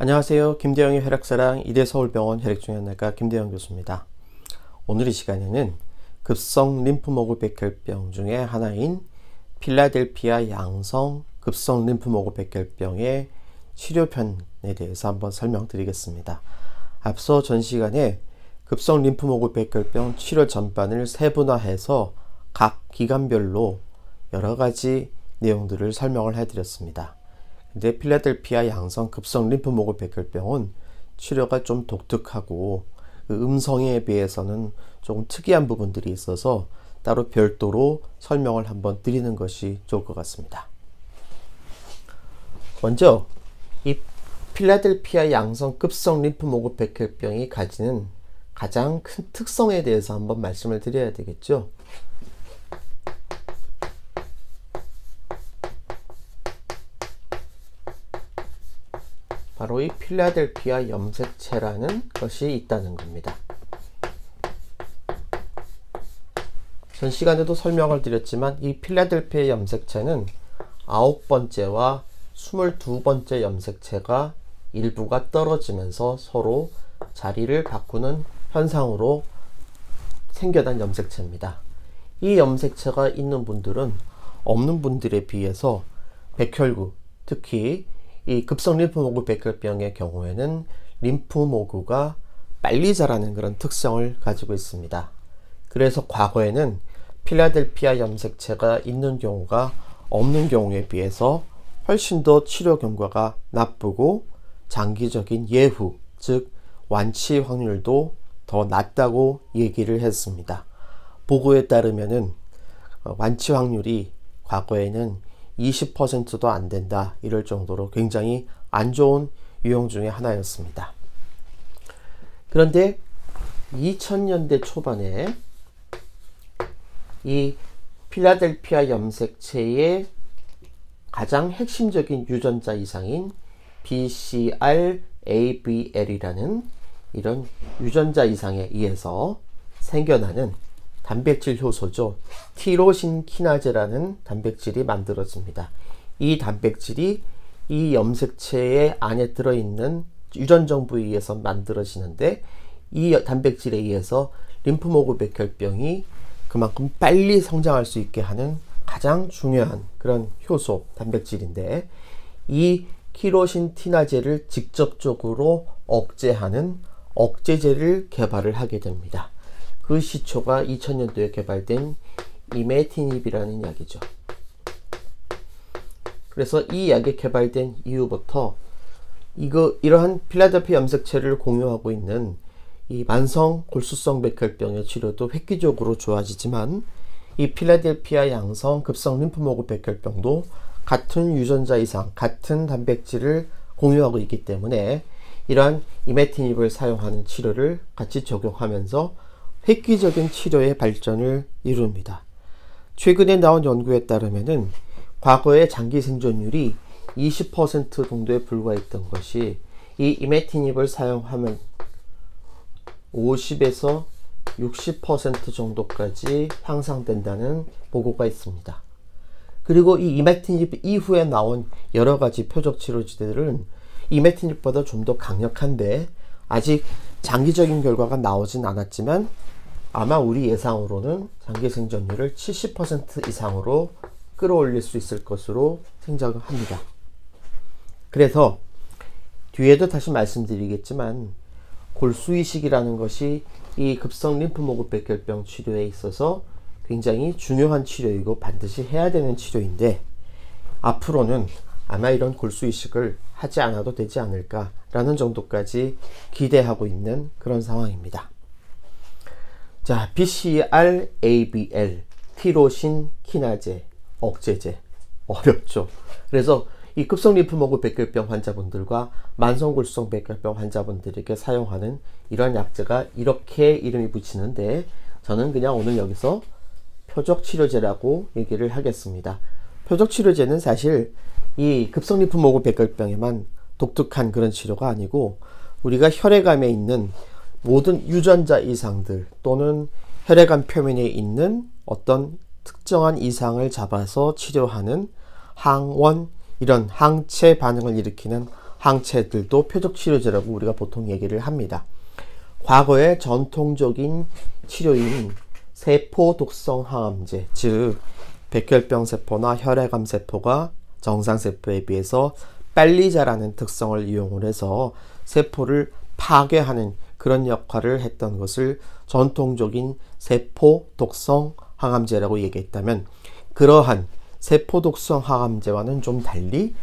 안녕하세요. 김대영의 혈액사랑 이대서울병원 혈액종양내과 김대영 교수입니다. 오늘 이 시간에는 급성 림프모그 백혈병 중에 하나인 필라델피아 양성 급성 림프모그 백혈병의 치료편에 대해서 한번 설명드리겠습니다. 앞서 전 시간에 급성 림프모그 백혈병 치료 전반을 세분화해서 각 기관별로 여러 가지 내용들을 설명을 해드렸습니다. 근데 필라델피아 양성 급성 림프모그 백혈병은 치료가 좀 독특하고 그 음성에 비해서는 조금 특이한 부분들이 있어서 따로 별도로 설명을 한번 드리는 것이 좋을 것 같습니다. 먼저 이 필라델피아 양성 급성 림프모그 백혈병이 가지는 가장 큰 특성에 대해서 한번 말씀을 드려야 되겠죠. 바로 이 필라델피아 염색체라는 것이 있다는 겁니다. 전 시간에도 설명을 드렸지만 이 필라델피아 염색체는 9번째와 22번째 염색체가 일부가 떨어지면서 서로 자리를 바꾸는 현상으로 생겨난 염색체입니다. 이 염색체가 있는 분들은 없는 분들에 비해서 백혈구, 특히 이 급성 림프모그 백혈병의 경우에는 림프모그가 빨리 자라는 그런 특성을 가지고 있습니다. 그래서 과거에는 필라델피아 염색체가 있는 경우가 없는 경우에 비해서 훨씬 더 치료 경과가 나쁘고 장기적인 예후, 즉 완치 확률도 더 낮다고 얘기를 했습니다. 보고에 따르면은 완치 확률이 과거에는 20%도 안 된다, 이럴 정도로 굉장히 안 좋은 유형 중에 하나였습니다. 그런데 2000년대 초반에 이 필라델피아 염색체의 가장 핵심적인 유전자 이상인 BCR-ABL이라는 이런 유전자 이상에 의해서 생겨나는 단백질 효소죠. 티로신 키나제라는 단백질이 만들어집니다. 이 단백질이 이 염색체의 안에 들어있는 유전정부에 의해서 만들어지는데, 이 단백질에 의해서 림프모그 백혈병이 그만큼 빨리 성장할 수 있게 하는 가장 중요한 그런 효소 단백질인데, 이 티로신 키나제를 직접적으로 억제하는 억제제를 개발을 하게 됩니다. 그 시초가 2000년도에 개발된 이메티닙이라는 약이죠. 그래서 이 약이 개발된 이후부터 이러한 필라델피아 염색체를 공유하고 있는 이 만성 골수성 백혈병의 치료도 획기적으로 좋아지지만, 이 필라델피아 양성 급성 림프모그 백혈병도 같은 유전자 이상, 같은 단백질을 공유하고 있기 때문에 이러한 이메티닙을 사용하는 치료를 같이 적용하면서 획기적인 치료의 발전을 이룹니다. 최근에 나온 연구에 따르면은 과거의 장기 생존율이 20% 정도에 불과했던 것이 이 이메티닙을 사용하면 50에서 60% 정도까지 향상된다는 보고가 있습니다. 그리고 이 이메티닙 이후에 나온 여러 가지 표적 치료제들은 이메티닙보다 좀 더 강력한데 아직 장기적인 결과가 나오진 않았지만 아마 우리 예상으로는 장기 생존율을 70% 이상으로 끌어올릴 수 있을 것으로 생각을 합니다. 그래서 뒤에도 다시 말씀드리겠지만 골수이식이라는 것이 이 급성 림프모그 백혈병 치료에 있어서 굉장히 중요한 치료이고 반드시 해야 되는 치료인데, 앞으로는 아마 이런 골수이식을 하지 않아도 되지 않을까라는 정도까지 기대하고 있는 그런 상황입니다. 자, BCR-ABL, 티로신 키나제, 억제제. 어렵죠. 그래서 이 급성 림프모그 백혈병 환자분들과 만성 골수성 백혈병 환자분들에게 사용하는 이런 약제가 이렇게 이름이 붙이는데, 저는 그냥 오늘 여기서 표적 치료제라고 얘기를 하겠습니다. 표적 치료제는 사실 이 급성 림프모그 백혈병에만 독특한 그런 치료가 아니고, 우리가 혈액암에 있는 모든 유전자 이상들 또는 혈액암 표면에 있는 어떤 특정한 이상을 잡아서 치료하는 항원, 이런 항체 반응을 일으키는 항체들도 표적치료제라고 우리가 보통 얘기를 합니다. 과거의 전통적인 치료인 세포 독성 항암제, 즉 백혈병 세포나 혈액암 세포가 정상 세포에 비해서 빨리 자라는 특성을 이용을 해서 세포를 파괴하는 그런 역할을 했던 것을 전통적인 세포 독성 항암제라고 얘기했다면, 그러한 세포 독성 항암제와는 좀 달리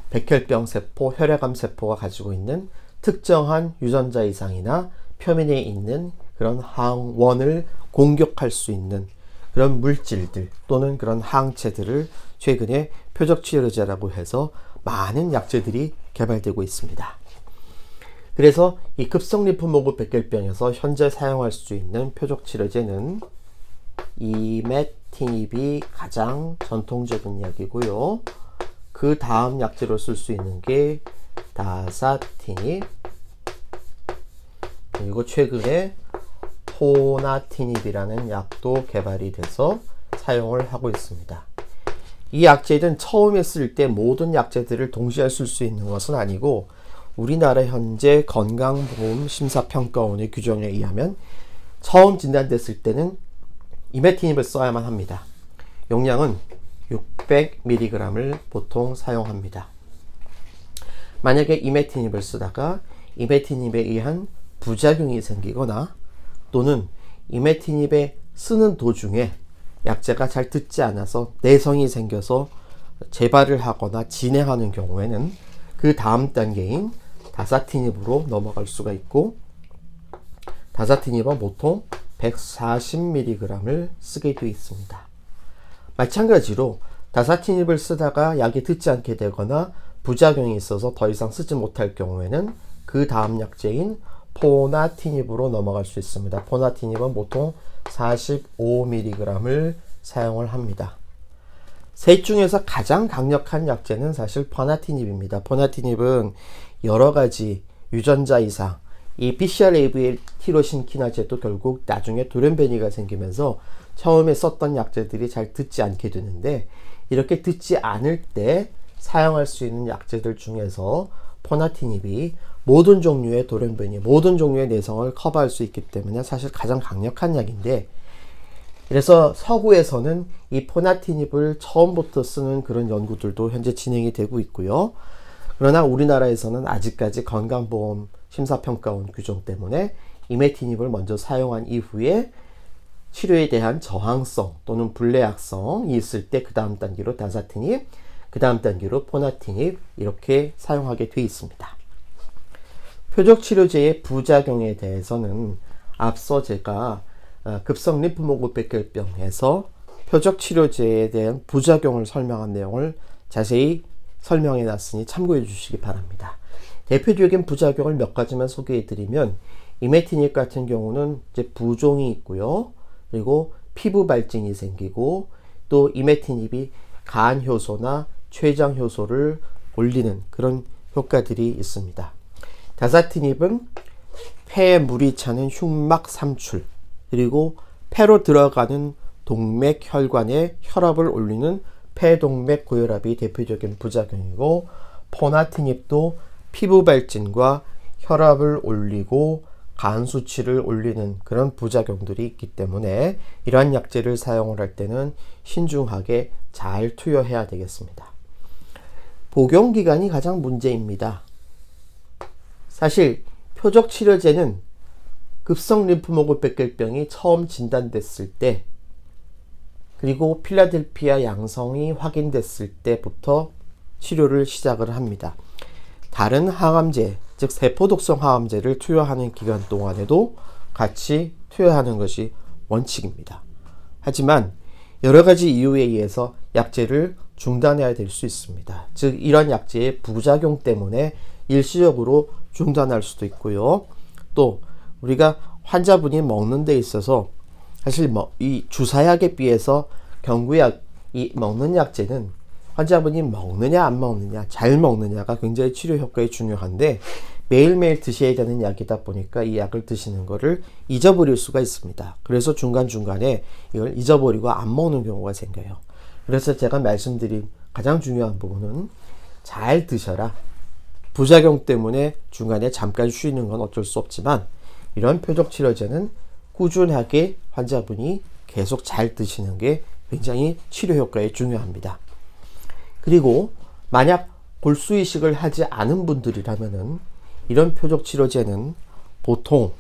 백혈병 세포, 혈액암 세포가 가지고 있는 특정한 유전자 이상이나 표면에 있는 그런 항원을 공격할 수 있는 그런 물질들 또는 그런 항체들을 최근에 표적치료제라고 해서 많은 약제들이 개발되고 있습니다. 그래서 이 급성 림프모그 백혈병에서 현재 사용할 수 있는 표적치료제는 이메티닙이 가장 전통적인 약이고요. 그 다음 약제로 쓸 수 있는 게 다사티닙, 그리고 최근에 포나티닙이라는 약도 개발이 돼서 사용을 하고 있습니다. 이 약제는 처음에 쓸 때 모든 약제들을 동시에 쓸 수 있는 것은 아니고, 우리나라 현재 건강보험심사평가원의 규정에 의하면 처음 진단됐을 때는 이메티닙을 써야만 합니다. 용량은 600mg을 보통 사용합니다. 만약에 이메티닙을 쓰다가 이메티닙에 의한 부작용이 생기거나 또는 이메티닙에 쓰는 도중에 약제가 잘 듣지 않아서 내성이 생겨서 재발을 하거나 진행하는 경우에는 그 다음 단계인 다사티닙으로 넘어갈 수가 있고, 다사티닙은 보통 140mg을 쓰게 되어 있습니다. 마찬가지로 다사티닙을 쓰다가 약이 듣지 않게 되거나 부작용이 있어서 더 이상 쓰지 못할 경우에는 그 다음 약제인 포나티닙으로 넘어갈 수 있습니다. 포나티닙은 보통 45mg을 사용을 합니다. 셋 중에서 가장 강력한 약제는 사실 포나티닙입니다. 포나티닙은 여러 가지 유전자 이상, 이 BCR-ABL 티로신 키나제도 결국 나중에 돌연변이가 생기면서 처음에 썼던 약제들이 잘 듣지 않게 되는데, 이렇게 듣지 않을 때 사용할 수 있는 약제들 중에서 포나티닙이 모든 종류의 돌연변이, 모든 종류의 내성을 커버할 수 있기 때문에 사실 가장 강력한 약인데, 그래서 서구에서는 이 포나티닙을 처음부터 쓰는 그런 연구들도 현재 진행이 되고 있고요. 그러나 우리나라에서는 아직까지 건강보험 심사평가원 규정 때문에 이메티닙을 먼저 사용한 이후에 치료에 대한 저항성 또는 불내약성이 있을 때 그 다음 단계로 다사티닙, 그 다음 단계로 포나티닙 이렇게 사용하게 되어 있습니다. 표적치료제의 부작용에 대해서는 앞서 제가 급성 림프모그 백혈병에서 표적치료제에 대한 부작용을 설명한 내용을 자세히 설명해 놨으니 참고해 주시기 바랍니다. 대표적인 부작용을 몇 가지만 소개해 드리면, 이메티닙 같은 경우는 이제 부종이 있고요. 그리고 피부 발진이 생기고, 또 이메티닙이 간 효소나 췌장 효소를 올리는 그런 효과들이 있습니다. 다사티닙은 폐에 물이 차는 흉막 삼출, 그리고 폐로 들어가는 동맥 혈관에 혈압을 올리는 폐동맥 고혈압이 대표적인 부작용이고, 포나티닙도 피부 발진과 혈압을 올리고 간 수치를 올리는 그런 부작용들이 있기 때문에 이러한 약제를 사용을 할 때는 신중하게 잘 투여해야 되겠습니다. 복용기간이 가장 문제입니다. 사실 표적치료제는 급성 림프모그 백혈병이 처음 진단됐을 때, 그리고 필라델피아 양성이 확인됐을 때부터 치료를 시작을 합니다. 다른 항암제, 즉 세포독성 항암제를 투여하는 기간 동안에도 같이 투여하는 것이 원칙입니다. 하지만 여러 가지 이유에 의해서 약제를 중단해야 될 수 있습니다. 즉 이런 약제의 부작용 때문에 일시적으로 중단할 수도 있고요. 또 우리가 환자분이 먹는 데 있어서 사실 이 주사약에 비해서 경구약, 이 먹는 약제는 환자분이 먹느냐 안 먹느냐, 잘 먹느냐가 굉장히 치료 효과에 중요한데, 매일매일 드셔야 되는 약이다 보니까 이 약을 드시는 거를 잊어버릴 수가 있습니다. 그래서 중간중간에 이걸 잊어버리고 안 먹는 경우가 생겨요. 그래서 제가 말씀드린 가장 중요한 부분은 잘 드셔라. 부작용 때문에 중간에 잠깐 쉬는 건 어쩔 수 없지만 이런 표적치료제는 꾸준하게 환자분이 계속 잘 드시는 게 굉장히 치료 효과에 중요합니다. 그리고 만약 골수이식을 하지 않은 분들이라면은 이런 표적치료제는 보통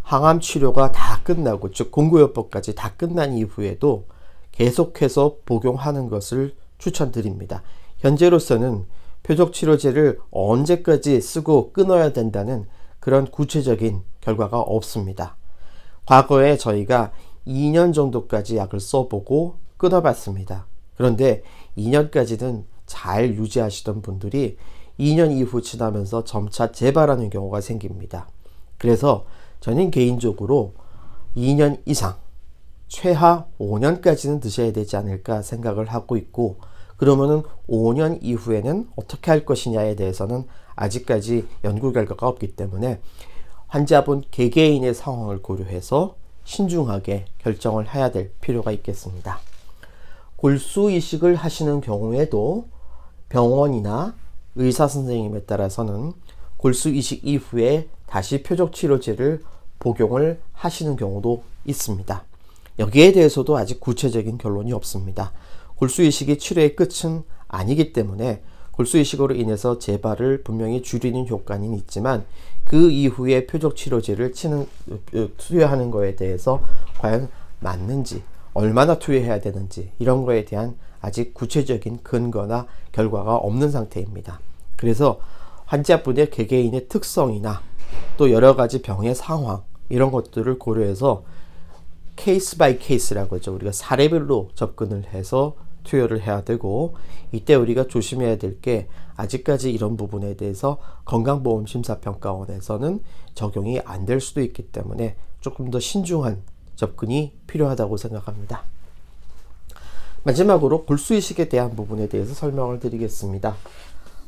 항암 치료가 다 끝나고, 즉 공구요법까지 다 끝난 이후에도 계속해서 복용하는 것을 추천드립니다. 현재로서는 표적치료제를 언제까지 쓰고 끊어야 된다는 그런 구체적인 결과가 없습니다. 과거에 저희가 2년 정도까지 약을 써보고 끊어봤습니다. 그런데 2년까지는 잘 유지하시던 분들이 2년 이후 지나면서 점차 재발하는 경우가 생깁니다. 그래서 저는 개인적으로 2년 이상, 최하 5년까지는 드셔야 되지 않을까 생각을 하고 있고, 그러면은 5년 이후에는 어떻게 할 것이냐에 대해서는 아직까지 연구 결과가 없기 때문에 환자분 개개인의 상황을 고려해서 신중하게 결정을 해야 될 필요가 있겠습니다. 골수 이식을 하시는 경우에도 병원이나 의사 선생님에 따라서는 골수 이식 이후에 다시 표적치료제를 복용을 하시는 경우도 있습니다. 여기에 대해서도 아직 구체적인 결론이 없습니다. 골수 이식이 치료의 끝은 아니기 때문에 골수 이식으로 인해서 재발을 분명히 줄이는 효과는 있지만 그 이후에 표적치료제를 투여하는 거에 대해서 과연 맞는지, 얼마나 투여해야 되는지, 이런 거에 대한 아직 구체적인 근거나 결과가 없는 상태입니다. 그래서 환자분의 개개인의 특성이나 또 여러 가지 병의 상황, 이런 것들을 고려해서 케이스 바이 케이스라고 하죠. 우리가 사례별로 접근을 해서 투여를 해야 되고, 이때 우리가 조심해야 될 게 아직까지 이런 부분에 대해서 건강보험심사평가원에서는 적용이 안 될 수도 있기 때문에 조금 더 신중한 접근이 필요하다고 생각합니다. 마지막으로 골수이식에 대한 부분에 대해서 설명을 드리겠습니다.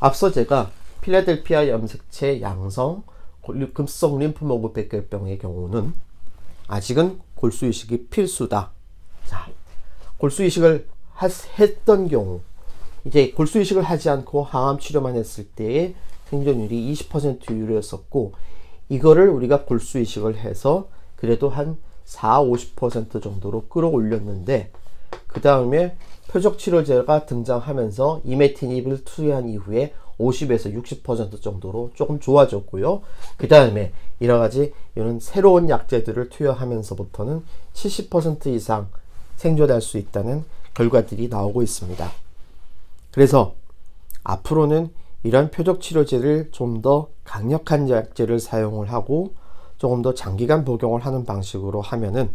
앞서 제가 필라델피아 염색체 양성 급성 림프모그 백혈병의 경우는 아직은 골수이식이 필수다. 자, 골수이식을 했던 경우, 이제 골수이식을 하지 않고 항암 치료만 했을 때의 생존율이 20% 유료였었고, 이거를 우리가 골수이식을 해서 그래도 한 40-50% 정도로 끌어올렸는데, 그 다음에 표적치료제가 등장하면서 이메티닙을 투여한 이후에 50에서 60% 정도로 조금 좋아졌고요. 그 다음에 여러가지 이런 새로운 약제들을 투여하면서부터는 70% 이상 생존할 수 있다는 결과들이 나오고 있습니다. 그래서 앞으로는 이런 표적치료제를 좀 더 강력한 약제를 사용을 하고 조금 더 장기간 복용을 하는 방식으로 하면은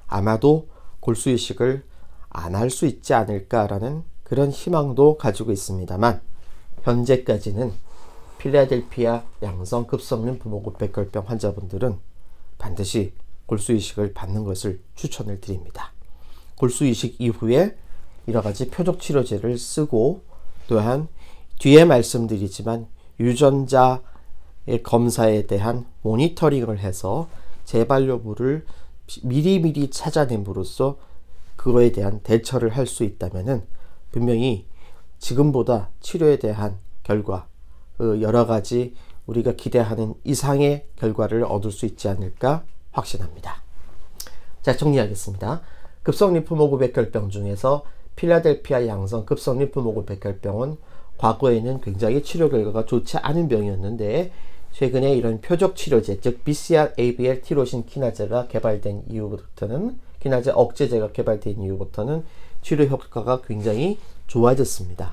아마도 골수이식을 안 할 수 있지 않을까라는 그런 희망도 가지고 있습니다만, 현재까지는 필라델피아 양성 급성 림프모그 백혈병 환자분들은 반드시 골수이식을 받는 것을 추천을 드립니다. 골수이식 이후에 여러가지 표적치료제를 쓰고, 또한 뒤에 말씀드리지만 유전자의 검사에 대한 모니터링을 해서 재발 여부를 미리미리 찾아냄으로써 그거에 대한 대처를 할 수 있다면은 분명히 지금보다 치료에 대한 결과, 여러가지 우리가 기대하는 이상의 결과를 얻을 수 있지 않을까 확신합니다. 자, 정리하겠습니다. 급성 림프모그 백혈병 중에서 필라델피아 양성 급성 림프모그 백혈병은 과거에는 굉장히 치료 결과가 좋지 않은 병이었는데, 최근에 이런 표적 치료제, 즉 BCR-ABL 티로신 키나제가 개발된 이후부터는, 키나제 억제제가 개발된 이후부터는 치료 효과가 굉장히 좋아졌습니다.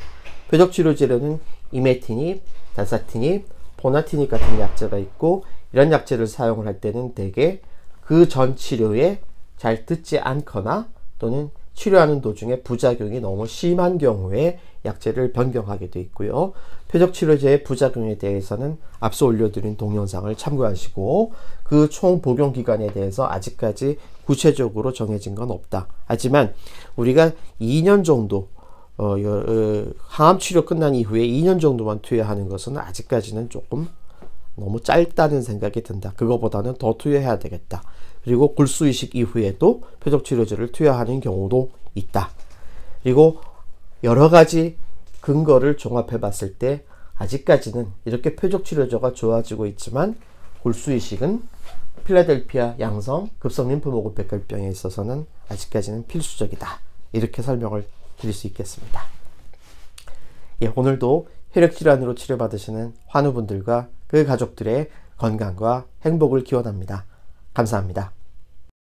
표적 치료제로는 이메티닙, 다사티닙, 포나티닙 같은 약제가 있고, 이런 약제를 사용을 할 때는 대개 그 전 치료에 잘 듣지 않거나 또는 치료하는 도중에 부작용이 너무 심한 경우에 약제를 변경하게 되어 있고요. 표적치료제의 부작용에 대해서는 앞서 올려드린 동영상을 참고하시고, 그 총 복용 기간에 대해서 아직까지 구체적으로 정해진 건 없다. 하지만 우리가 2년 정도 항암 치료 끝난 이후에 2년 정도만 투여하는 것은 아직까지는 조금 너무 짧다는 생각이 든다. 그거보다는 더 투여해야 되겠다. 그리고 골수이식 이후에도 표적치료제를 투여하는 경우도 있다. 그리고 여러 가지 근거를 종합해 봤을 때 아직까지는 이렇게 표적치료제가 좋아지고 있지만 골수이식은 필라델피아 양성 급성 림프모그 백혈병에 있어서는 아직까지는 필수적이다. 이렇게 설명을 드릴 수 있겠습니다. 예, 오늘도 혈액질환으로 치료받으시는 환우분들과 그 가족들의 건강과 행복을 기원합니다. 감사합니다.